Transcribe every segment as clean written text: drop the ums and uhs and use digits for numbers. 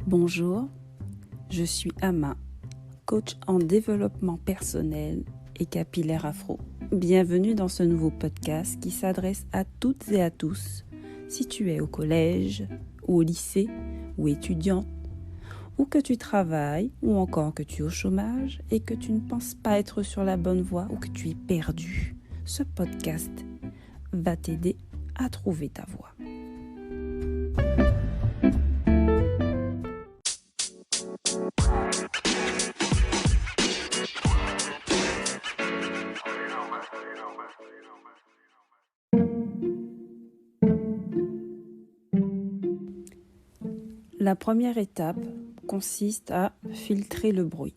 Bonjour, je suis Ama, coach en développement personnel et capillaire afro. Bienvenue dans ce nouveau podcast qui s'adresse à toutes et à tous, si tu es au collège ou au lycée ou étudiante, ou que tu travailles ou encore que tu es au chômage et que tu ne penses pas être sur la bonne voie ou que tu es perdu. Ce podcast va t'aider à trouver ta voie. La première étape consiste à filtrer le bruit.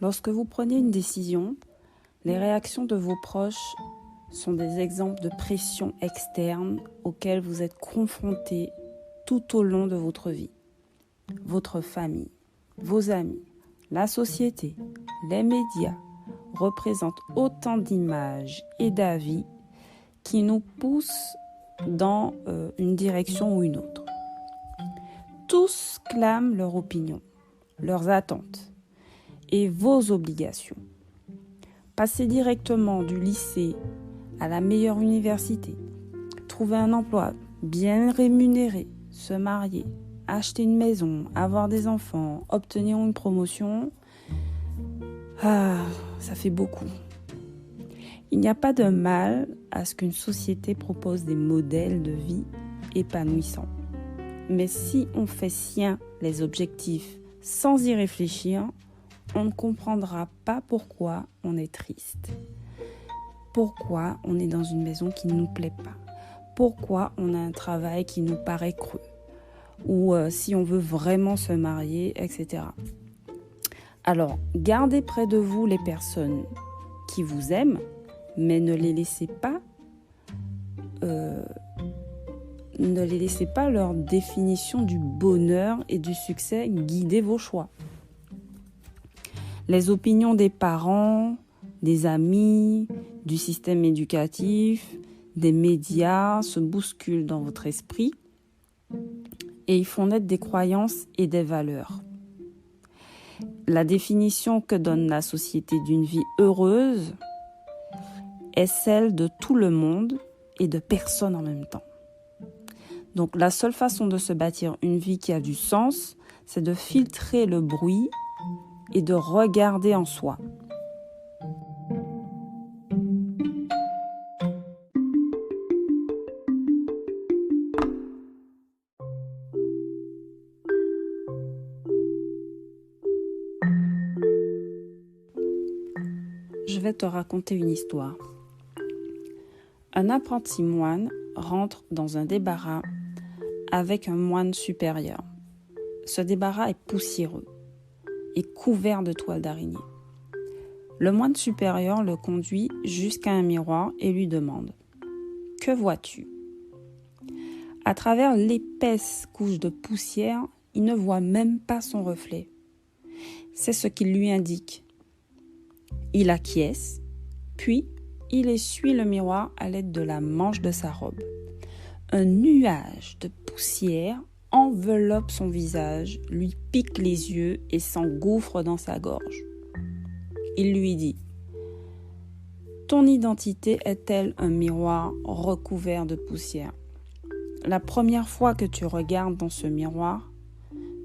Lorsque vous prenez une décision, les réactions de vos proches sont des exemples de pression externe auxquelles vous êtes confrontés tout au long de votre vie. Votre famille, vos amis, la société, les médias représentent autant d'images et d'avis qui nous poussent dans une direction ou une autre. Tous clament leur opinion, leurs attentes et vos obligations. Passer directement du lycée à la meilleure université, trouver un emploi bien rémunéré, se marier, acheter une maison, avoir des enfants, obtenir une promotion, ça fait beaucoup. Il n'y a pas de mal à ce qu'une société propose des modèles de vie épanouissants. Mais si on fait sien les objectifs sans y réfléchir, on ne comprendra pas pourquoi on est triste, pourquoi on est dans une maison qui ne nous plaît pas, pourquoi on a un travail qui nous paraît creux, ou si on veut vraiment se marier, etc. Alors, gardez près de vous les personnes qui vous aiment, mais ne les laissez pas leur définition du bonheur et du succès guider vos choix. Les opinions des parents, des amis, du système éducatif, des médias se bousculent dans votre esprit et ils font naître des croyances et des valeurs. La définition que donne la société d'une vie heureuse est celle de tout le monde et de personne en même temps. Donc la seule façon de se bâtir une vie qui a du sens, c'est de filtrer le bruit et de regarder en soi. Je vais te raconter une histoire. Un apprenti moine rentre dans un débarras avec un moine supérieur. Ce débarras est poussiéreux et couvert de toiles d'araignée. Le moine supérieur le conduit jusqu'à un miroir et lui demande « Que vois-tu » À travers l'épaisse couche de poussière, il ne voit même pas son reflet. C'est ce qu'il lui indique. Il acquiesce, puis il essuie le miroir à l'aide de la manche de sa robe. Un nuage de poussière enveloppe son visage, lui pique les yeux et s'engouffre dans sa gorge. Il lui dit « Ton identité est-elle un miroir recouvert de poussière ? La première fois que tu regardes dans ce miroir,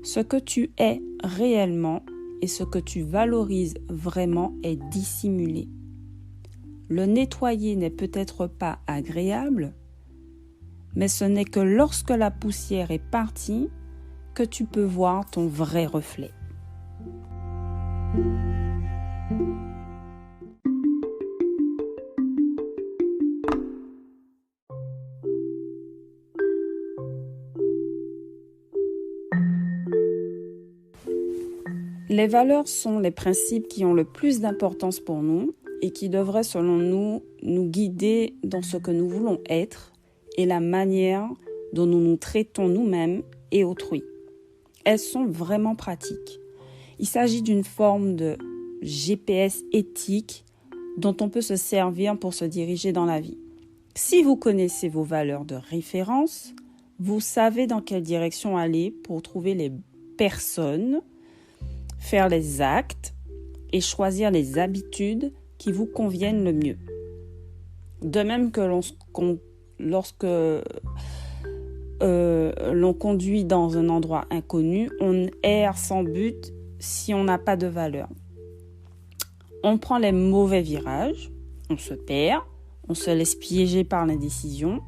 ce que tu es réellement et ce que tu valorises vraiment est dissimulé. Le nettoyer n'est peut-être pas agréable, mais ce n'est que lorsque la poussière est partie que tu peux voir ton vrai reflet. » Les valeurs sont les principes qui ont le plus d'importance pour nous et qui devraient, selon nous, nous guider dans ce que nous voulons être et la manière dont nous nous traitons nous-mêmes et autrui. Elles sont vraiment pratiques. Il s'agit d'une forme de GPS éthique dont on peut se servir pour se diriger dans la vie. Si vous connaissez vos valeurs de référence, vous savez dans quelle direction aller pour trouver les personne, faire les actes et choisir les habitudes qui vous conviennent le mieux. De même que lorsque l'on conduit dans un endroit inconnu, on erre sans but si on n'a pas de valeur. On prend les mauvais virages, on se perd, on se laisse piéger par l'indécision.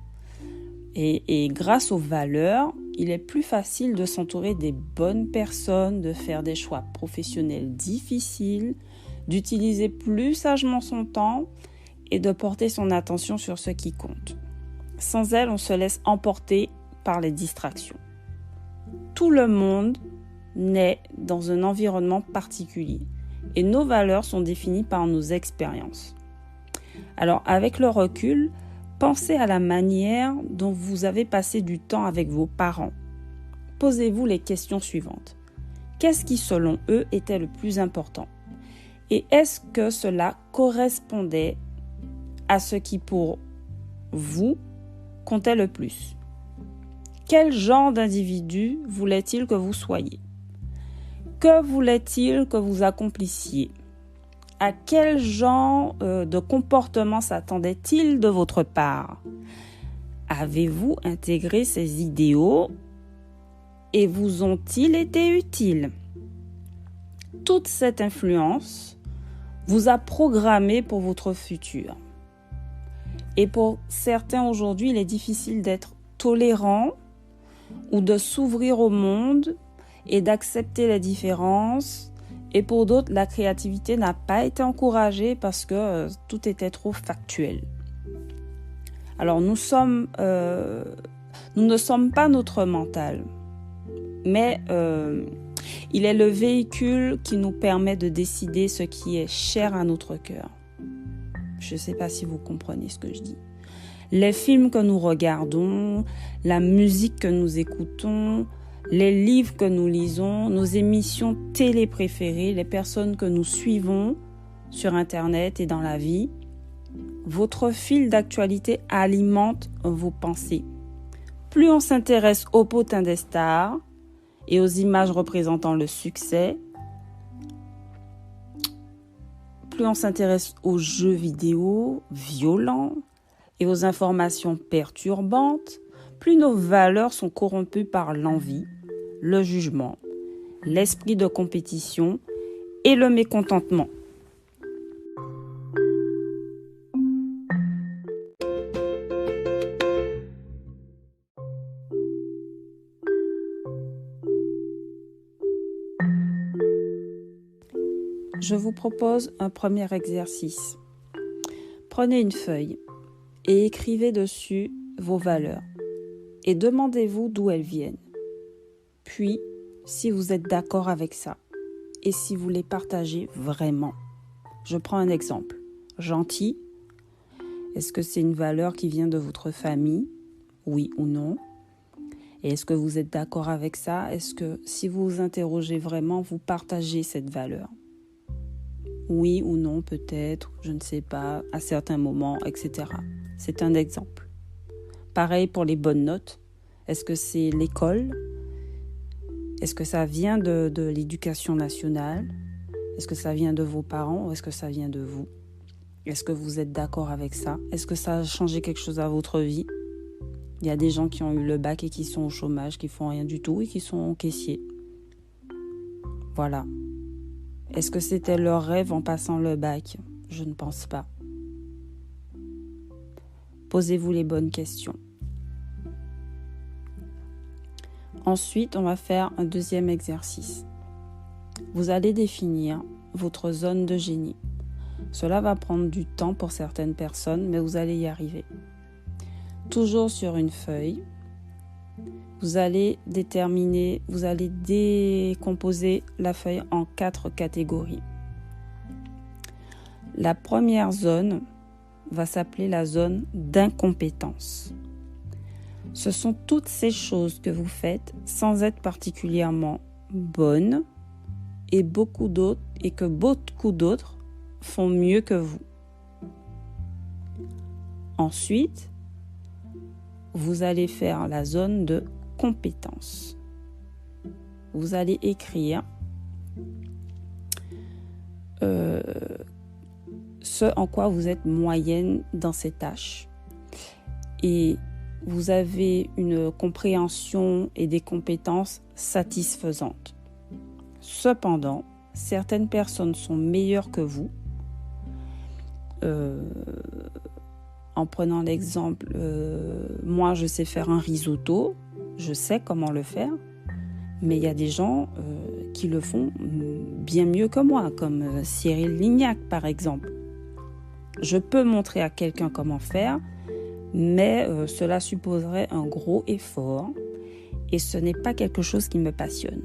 Et grâce aux valeurs, il est plus facile de s'entourer des bonnes personnes, de faire des choix professionnels difficiles, d'utiliser plus sagement son temps et de porter son attention sur ce qui compte. Sans elles, on se laisse emporter par les distractions. Tout le monde naît dans un environnement particulier et nos valeurs sont définies par nos expériences. Alors, avec le recul, pensez à la manière dont vous avez passé du temps avec vos parents. Posez-vous les questions suivantes. Qu'est-ce qui, selon eux, était le plus important? Et est-ce que cela correspondait à ce qui, pour vous, comptait le plus? Quel genre d'individu voulait-il que vous soyez? Que voulait-il que vous accomplissiez? À quel genre de comportement s'attendait-il de votre part? Avez-vous intégré ces idéaux et vous ont-ils été utiles? Toute cette influence vous a programmé pour votre futur. Et pour certains aujourd'hui, il est difficile d'être tolérant ou de s'ouvrir au monde et d'accepter les différences. Et pour d'autres, la créativité n'a pas été encouragée parce que tout était trop factuel. Alors nous ne sommes pas notre mental, mais il est le véhicule qui nous permet de décider ce qui est cher à notre cœur. Je ne sais pas si vous comprenez ce que je dis. Les films que nous regardons, la musique que nous écoutons, les livres que nous lisons, nos émissions télé préférées, les personnes que nous suivons sur Internet et dans la vie, votre fil d'actualité alimente vos pensées. Plus on s'intéresse au potin des stars et aux images représentant le succès, plus on s'intéresse aux jeux vidéo violents et aux informations perturbantes, plus nos valeurs sont corrompues par l'envie, le jugement, l'esprit de compétition et le mécontentement. Je vous propose un premier exercice. Prenez une feuille et écrivez dessus vos valeurs et demandez-vous d'où elles viennent. Puis, si vous êtes d'accord avec ça et si vous les partagez vraiment. Je prends un exemple. Gentil. Est-ce que c'est une valeur qui vient de votre famille? Oui ou non? Et est-ce que vous êtes d'accord avec ça? Est-ce que si vous vous interrogez vraiment, vous partagez cette valeur? Oui ou non, peut-être, je ne sais pas, à certains moments, etc. C'est un exemple. Pareil pour les bonnes notes. Est-ce que c'est l'école? Est-ce que ça vient de l'éducation nationale? Est-ce que ça vient de vos parents ou est-ce que ça vient de vous? Est-ce que vous êtes d'accord avec ça? Est-ce que ça a changé quelque chose à votre vie? Il y a des gens qui ont eu le bac et qui sont au chômage, qui font rien du tout et qui sont caissiers. Voilà. Est-ce que c'était leur rêve en passant le bac? Je ne pense pas. Posez-vous les bonnes questions. Ensuite, on va faire un deuxième exercice. Vous allez définir votre zone de génie. Cela va prendre du temps pour certaines personnes, mais vous allez y arriver. Toujours sur une feuille, vous allez décomposer la feuille en 4 catégories. La première zone va s'appeler la zone d'incompétence. Ce sont toutes ces choses que vous faites sans être particulièrement bonnes et que beaucoup d'autres font mieux que vous. Ensuite, vous allez faire la zone de compétence. vous allez écrire ce en quoi vous êtes moyenne dans ces tâches. Et vous avez une compréhension et des compétences satisfaisantes. Cependant, certaines personnes sont meilleures que vous. En prenant l'exemple, moi je sais faire un risotto, je sais comment le faire, mais il y a des gens qui le font bien mieux que moi, comme Cyril Lignac par exemple. Je peux montrer à quelqu'un comment faire, mais cela supposerait un gros effort et ce n'est pas quelque chose qui me passionne.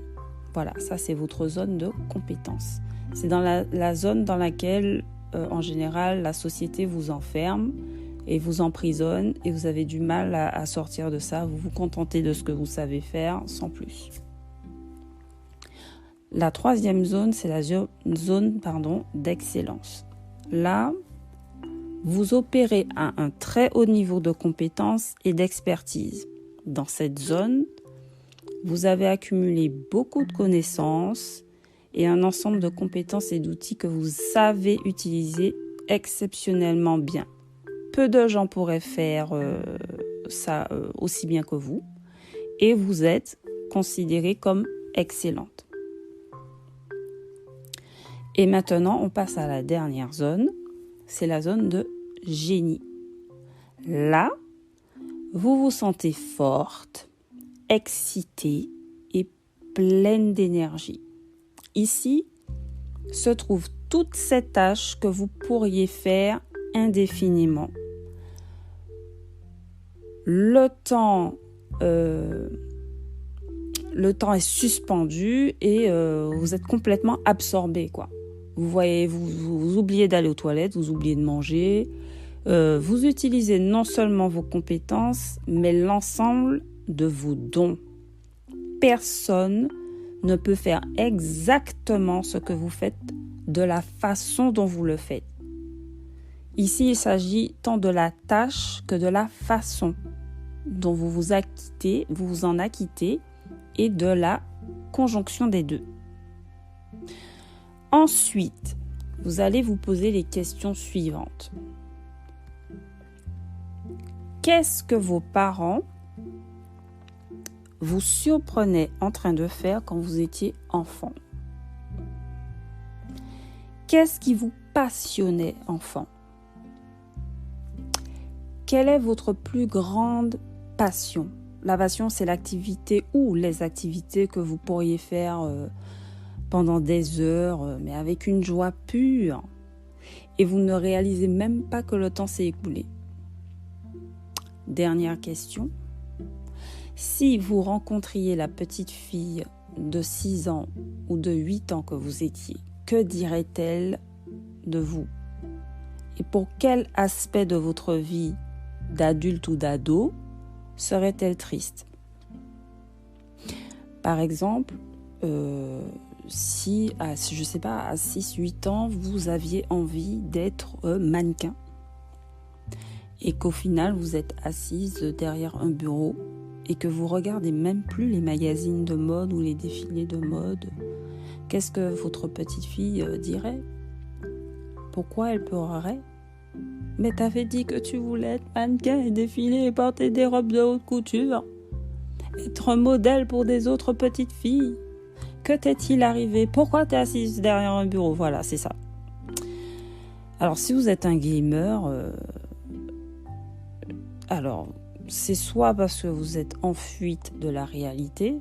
Voilà, ça c'est votre zone de compétence. C'est dans la zone dans laquelle, en général, la société vous enferme et vous emprisonne et vous avez du mal à sortir de ça. Vous vous contentez de ce que vous savez faire sans plus. La troisième zone, c'est la zone d'excellence. Là, vous opérez à un très haut niveau de compétence et d'expertise. Dans cette zone, vous avez accumulé beaucoup de connaissances et un ensemble de compétences et d'outils que vous savez utiliser exceptionnellement bien. Peu de gens pourraient faire ça aussi bien que vous et vous êtes considérée comme excellente. Et maintenant, on passe à la dernière zone, c'est la zone de génie. Là, vous vous sentez forte, excitée et pleine d'énergie. Ici se trouvent toutes ces tâches que vous pourriez faire indéfiniment. Le temps est suspendu et vous êtes complètement absorbé, quoi. Vous oubliez d'aller aux toilettes, vous oubliez de manger. Vous utilisez non seulement vos compétences, mais l'ensemble de vos dons. Personne ne peut faire exactement ce que vous faites de la façon dont vous le faites. Ici, il s'agit tant de la tâche que de la façon dont vous vous en acquittez et de la conjonction des deux. Ensuite, vous allez vous poser les questions suivantes. Qu'est-ce que vos parents vous surprenaient en train de faire quand vous étiez enfant? Qu'est-ce qui vous passionnait enfant? Quelle est votre plus grande passion? La passion, c'est l'activité ou les activités que vous pourriez faire pendant des heures, mais avec une joie pure. Et vous ne réalisez même pas que le temps s'est écoulé. Dernière question. Si vous rencontriez la petite fille de 6 ans ou de 8 ans que vous étiez, que dirait-elle de vous? Et pour quel aspect de votre vie d'adulte ou d'ado serait-elle triste? Par exemple, si à 6-8 ans, vous aviez envie d'être mannequin et qu'au final, vous êtes assise derrière un bureau et que vous regardez même plus les magazines de mode ou les défilés de mode, qu'est-ce que votre petite fille dirait? Pourquoi elle pleurerait? Mais t'avais dit que tu voulais être mannequin et défiler et porter des robes de haute couture, être un modèle pour des autres petites filles. Que t'est-il arrivé? Pourquoi t'es assise derrière un bureau? Voilà, c'est ça. Alors, si vous êtes un gamer, alors c'est soit parce que vous êtes en fuite de la réalité,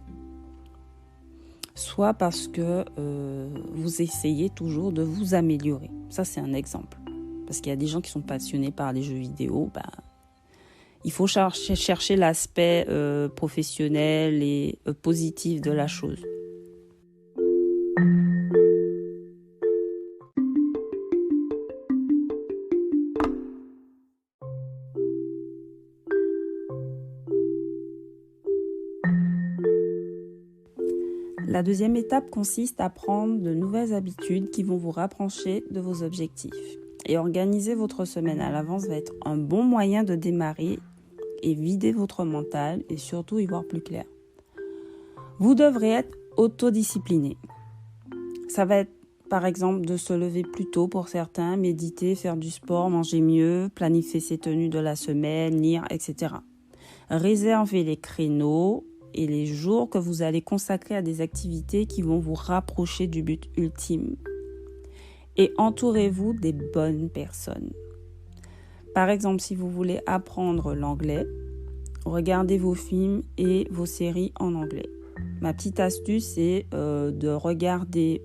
soit parce que vous essayez toujours de vous améliorer. Ça, c'est un exemple. Parce qu'il y a des gens qui sont passionnés par les jeux vidéo, il faut chercher l'aspect professionnel et positif de la chose. La deuxième étape consiste à prendre de nouvelles habitudes qui vont vous rapprocher de vos objectifs. Et organiser votre semaine à l'avance va être un bon moyen de démarrer et vider votre mental et surtout y voir plus clair. Vous devrez être autodiscipliné. Ça va être par exemple de se lever plus tôt pour certains, méditer, faire du sport, manger mieux, planifier ses tenues de la semaine, lire, etc. Réservez les créneaux et les jours que vous allez consacrer à des activités qui vont vous rapprocher du but ultime. Et entourez-vous des bonnes personnes. Par exemple, si vous voulez apprendre l'anglais, regardez vos films et vos séries en anglais. Ma petite astuce, c'est de regarder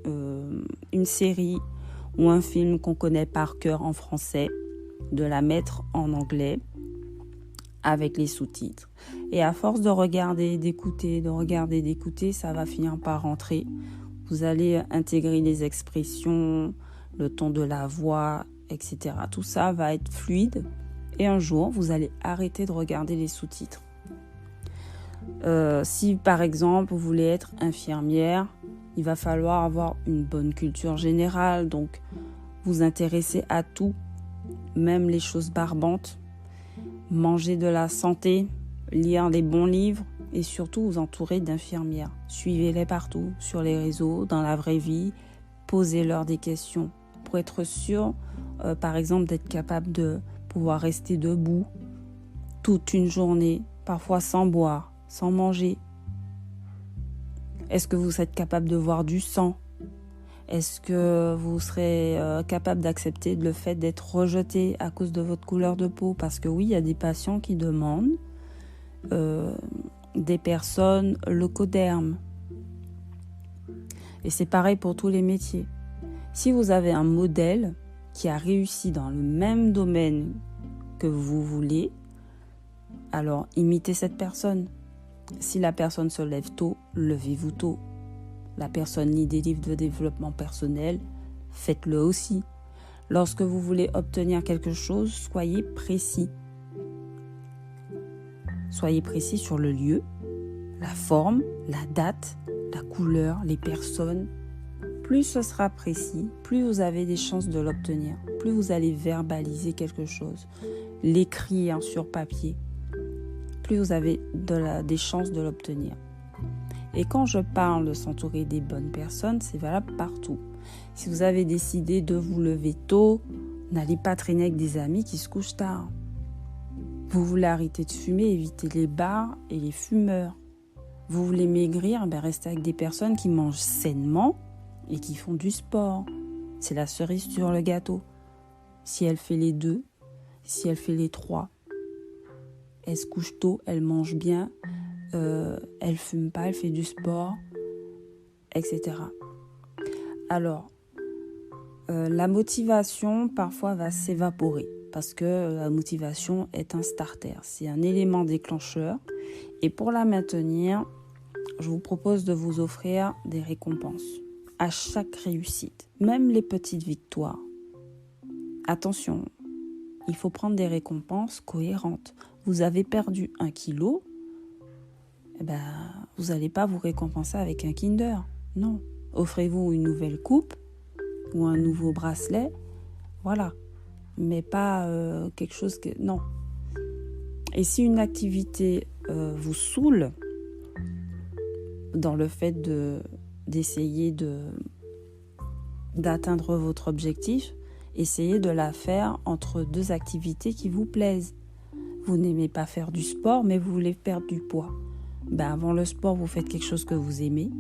une série ou un film qu'on connaît par cœur en français, de la mettre en anglais avec les sous-titres. Et à force de regarder, d'écouter, ça va finir par rentrer. Vous allez intégrer les expressions, le ton de la voix, etc. Tout ça va être fluide et un jour, vous allez arrêter de regarder les sous-titres. Si par exemple, vous voulez être infirmière, il va falloir avoir une bonne culture générale, donc vous intéresser à tout, même les choses barbantes, manger de la santé, lire des bons livres et surtout vous entourer d'infirmières. Suivez-les partout, sur les réseaux, dans la vraie vie, posez-leur des questions pour être sûr, par exemple, d'être capable de pouvoir rester debout toute une journée, parfois sans boire, sans manger. Est-ce que vous êtes capable de voir du sang? Est-ce que vous serez capable d'accepter le fait d'être rejeté à cause de votre couleur de peau? Parce que oui, il y a des patients qui demandent des personnes leucodermes. Et c'est pareil pour tous les métiers. Si vous avez un modèle qui a réussi dans le même domaine que vous voulez, alors imitez cette personne. Si la personne se lève tôt, levez-vous tôt. La personne lit des livres de développement personnel, faites-le aussi. Lorsque vous voulez obtenir quelque chose, soyez précis. Soyez précis sur le lieu, la forme, la date, la couleur, les personnes. Plus ce sera précis, plus vous avez des chances de l'obtenir. Plus vous allez verbaliser quelque chose, l'écrire sur papier, plus vous avez des chances de l'obtenir. Et quand je parle de s'entourer des bonnes personnes, c'est valable partout. Si vous avez décidé de vous lever tôt, n'allez pas traîner avec des amis qui se couchent tard. Vous voulez arrêter de fumer, évitez les bars et les fumeurs. Vous voulez maigrir, restez avec des personnes qui mangent sainement et qui font du sport. C'est la cerise sur le gâteau. Si elle fait les 2, si elle fait les 3, elle se couche tôt, elle mange bien, elle fume pas, elle fait du sport, etc. Alors, la motivation parfois va s'évaporer parce que la motivation est un starter, c'est un élément déclencheur. Et pour la maintenir, je vous propose de vous offrir des récompenses à chaque réussite, même les petites victoires. Attention, il faut prendre des récompenses cohérentes. Vous avez perdu 1 kilo, vous n'allez pas vous récompenser avec un Kinder. Non, offrez-vous une nouvelle coupe ou un nouveau bracelet, voilà. Mais pas quelque chose que... Non. Et si une activité vous saoule dans le fait d'essayer d'atteindre votre objectif, essayez de la faire entre 2 activités qui vous plaisent. Vous n'aimez pas faire du sport, mais vous voulez perdre du poids. Avant le sport, vous faites quelque chose que vous aimez.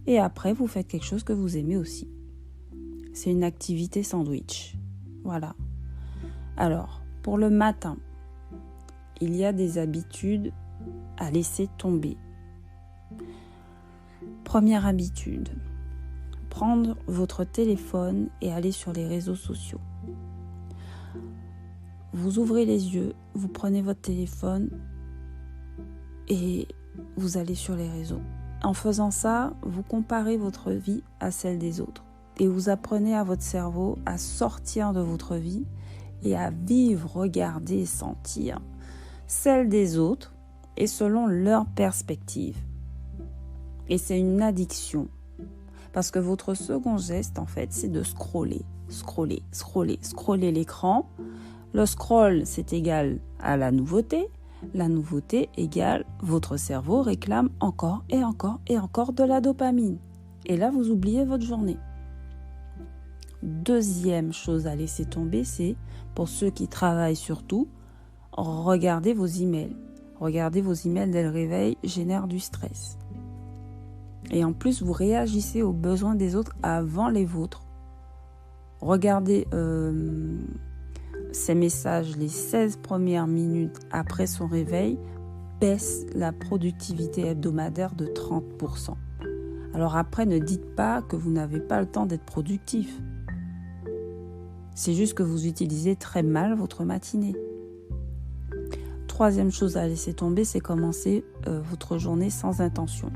Et après, vous faites quelque chose que vous aimez aussi. C'est une activité sandwich. Voilà. Alors, pour le matin, il y a des habitudes à laisser tomber. Première habitude, prendre votre téléphone et aller sur les réseaux sociaux. Vous ouvrez les yeux, vous prenez votre téléphone et vous allez sur les réseaux. En faisant ça, vous comparez votre vie à celle des autres et vous apprenez à votre cerveau à sortir de votre vie et à vivre, regarder, sentir celle des autres et selon leur perspective. Et c'est une addiction parce que votre second geste, en fait, c'est de scroller l'écran. Le scroll, c'est égal à la nouveauté. La nouveauté égale votre cerveau réclame encore et encore et encore de la dopamine. Et là, vous oubliez votre journée. Deuxième chose à laisser tomber, c'est pour ceux qui travaillent surtout, regardez vos emails. Regardez vos emails dès le réveil génère du stress. Et en plus, vous réagissez aux besoins des autres avant les vôtres. Regardez ces messages les 16 premières minutes après son réveil baisse la productivité hebdomadaire de 30%. Alors après, ne dites pas que vous n'avez pas le temps d'être productif. C'est juste que vous utilisez très mal votre matinée. Troisième chose à laisser tomber, c'est commencer votre journée sans intention.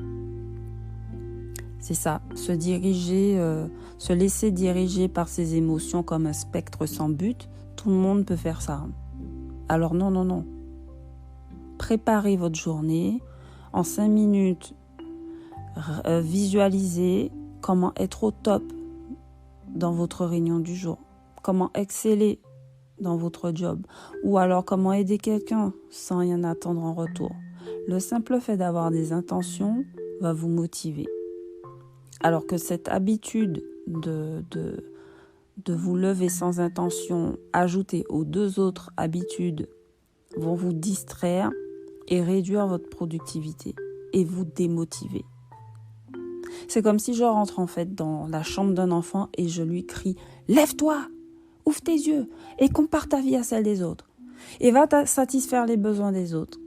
C'est ça, se laisser diriger par ses émotions comme un spectre sans but. Tout le monde peut faire ça. Alors non. Préparez votre journée. En 5 minutes, visualisez comment être au top dans votre réunion du jour. Comment exceller dans votre job. Ou alors comment aider quelqu'un sans rien attendre en retour. Le simple fait d'avoir des intentions va vous motiver. Alors que cette habitude de vous lever sans intention, ajoutée aux 2 autres habitudes, vont vous distraire et réduire votre productivité et vous démotiver. C'est comme si je rentre en fait dans la chambre d'un enfant et je lui crie « Lève-toi, ouvre tes yeux et compare ta vie à celle des autres et va satisfaire les besoins des autres.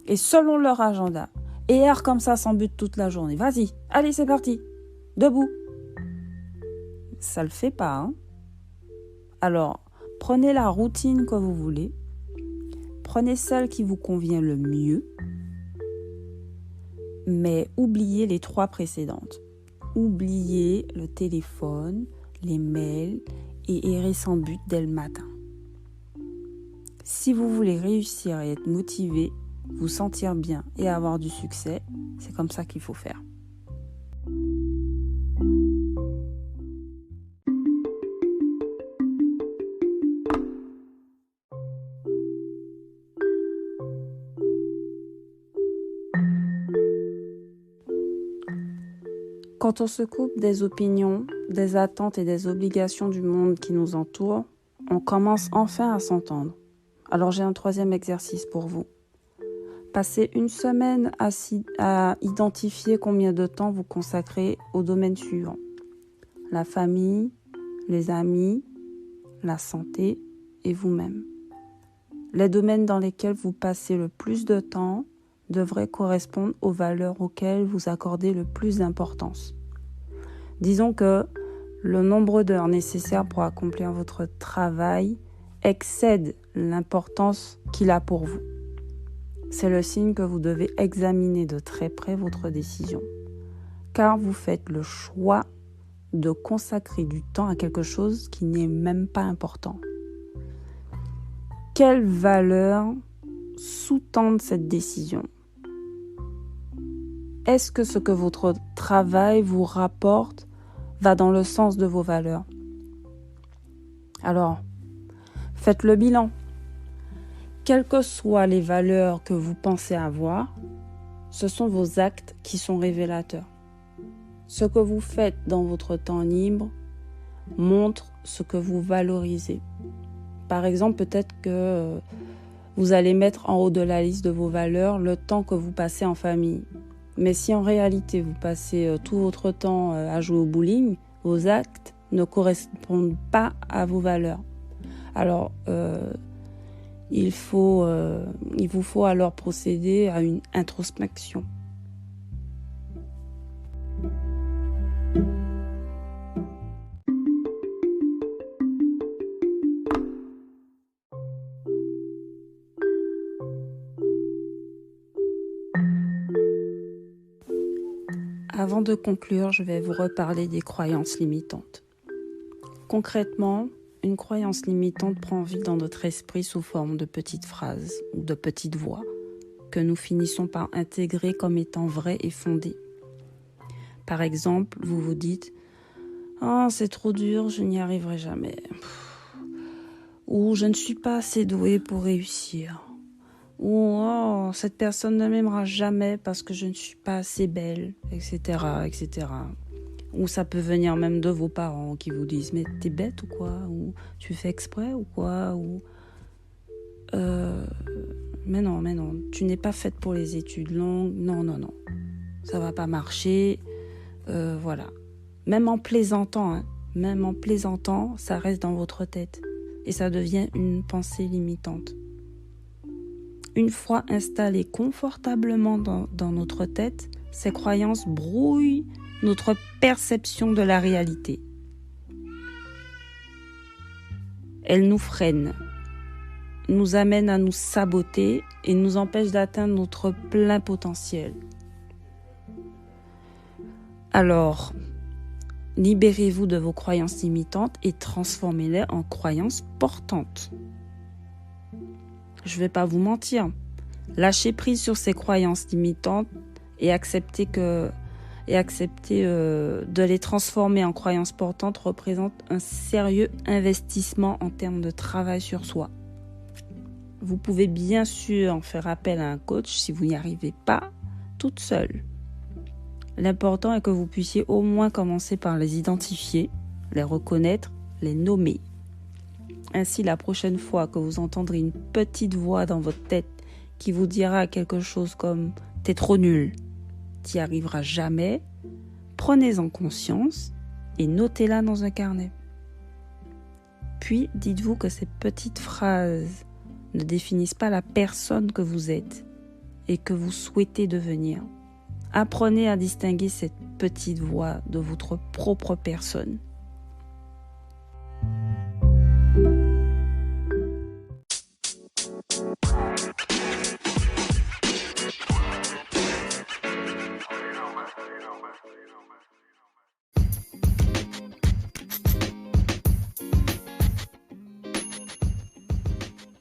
Et selon leur agenda. Et erre comme ça sans but toute la journée. Vas-y, allez c'est parti, debout. » Ça le fait pas, hein. Alors, prenez la routine que vous voulez. Prenez celle qui vous convient le mieux. Mais oubliez les 3 précédentes. Oubliez le téléphone, les mails et errer sans but dès le matin. Si vous voulez réussir et être motivé, vous sentir bien et avoir du succès, c'est comme ça qu'il faut faire. Quand on se coupe des opinions, des attentes et des obligations du monde qui nous entoure, on commence enfin à s'entendre. Alors j'ai un 3e exercice pour vous. Passez une semaine à identifier combien de temps vous consacrez aux domaines suivants. La famille, les amis, la santé et vous-même. Les domaines dans lesquels vous passez le plus de temps devraient correspondre aux valeurs auxquelles vous accordez le plus d'importance. Disons que le nombre d'heures nécessaires pour accomplir votre travail excède l'importance qu'il a pour vous. C'est le signe que vous devez examiner de très près votre décision, car vous faites le choix de consacrer du temps à quelque chose qui n'est même pas important. Quelles valeurs sous-tendent cette décision ? Est-ce que ce que votre travail vous rapporte va dans le sens de vos valeurs ? Alors, faites le bilan. Quelles que soient les valeurs que vous pensez avoir, ce sont vos actes qui sont révélateurs. Ce que vous faites dans votre temps libre montre ce que vous valorisez. Par exemple, peut-être que vous allez mettre en haut de la liste de vos valeurs le temps que vous passez en famille. Mais si en réalité vous passez tout votre temps à jouer au bowling, vos actes ne correspondent pas à vos valeurs. Alors, il vous faut alors procéder à une introspection. Avant de conclure, je vais vous reparler des croyances limitantes. Concrètement, une croyance limitante prend vie dans notre esprit sous forme de petites phrases ou de petites voix que nous finissons par intégrer comme étant vraies et fondées. Par exemple, vous vous dites « Oh, c'est trop dur, je n'y arriverai jamais » ou « Je ne suis pas assez douée pour réussir » ou oh, cette personne ne m'aimera jamais parce que je ne suis pas assez belle, etc., etc. Ou ça peut venir même de vos parents qui vous disent mais t'es bête ou quoi, ou tu fais exprès ou quoi, ou mais non, tu n'es pas faite pour les études longues, non, ça va pas marcher, voilà. Même en plaisantant, ça reste dans votre tête et ça devient une pensée limitante. Une fois installées confortablement dans notre tête, ces croyances brouillent notre perception de la réalité. Elles nous freinent, nous amènent à nous saboter et nous empêchent d'atteindre notre plein potentiel. Alors, libérez-vous de vos croyances limitantes et transformez-les en croyances portantes. Je ne vais pas vous mentir, lâcher prise sur ces croyances limitantes et accepter de les transformer en croyances portantes représente un sérieux investissement en termes de travail sur soi. Vous pouvez bien sûr faire appel à un coach si vous n'y arrivez pas toute seule. L'important est que vous puissiez au moins commencer par les identifier, les reconnaître, les nommer. Ainsi, la prochaine fois que vous entendrez une petite voix dans votre tête qui vous dira quelque chose comme « t'es trop nul », « t'y arriveras jamais », prenez-en conscience et notez-la dans un carnet. Puis, dites-vous que ces petites phrases ne définissent pas la personne que vous êtes et que vous souhaitez devenir. Apprenez à distinguer cette petite voix de votre propre personne.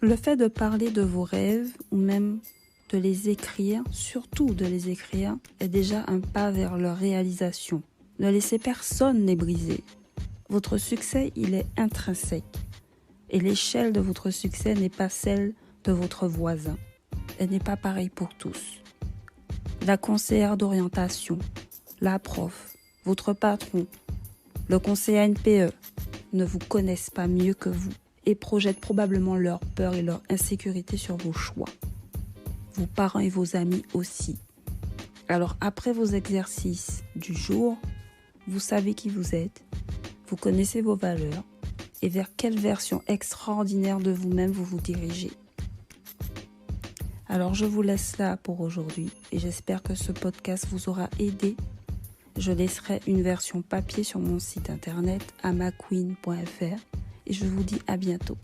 Le fait de parler de vos rêves ou même de les écrire, surtout de les écrire, est déjà un pas vers leur réalisation. Ne laissez personne les briser. Votre succès, il est intrinsèque. Et l'échelle de votre succès n'est pas celle de votre voisin. Elle n'est pas pareille pour tous. La conseillère d'orientation, la prof, votre patron, le conseiller NPE ne vous connaissent pas mieux que vous et projettent probablement leur peur et leur insécurité sur vos choix. Vos parents et vos amis aussi. Alors après vos exercices du jour, vous savez qui vous êtes, vous connaissez vos valeurs et vers quelle version extraordinaire de vous-même vous vous dirigez. Alors je vous laisse là pour aujourd'hui et j'espère que ce podcast vous aura aidé. Je laisserai une version papier sur mon site internet amaqueen.fr et je vous dis à bientôt.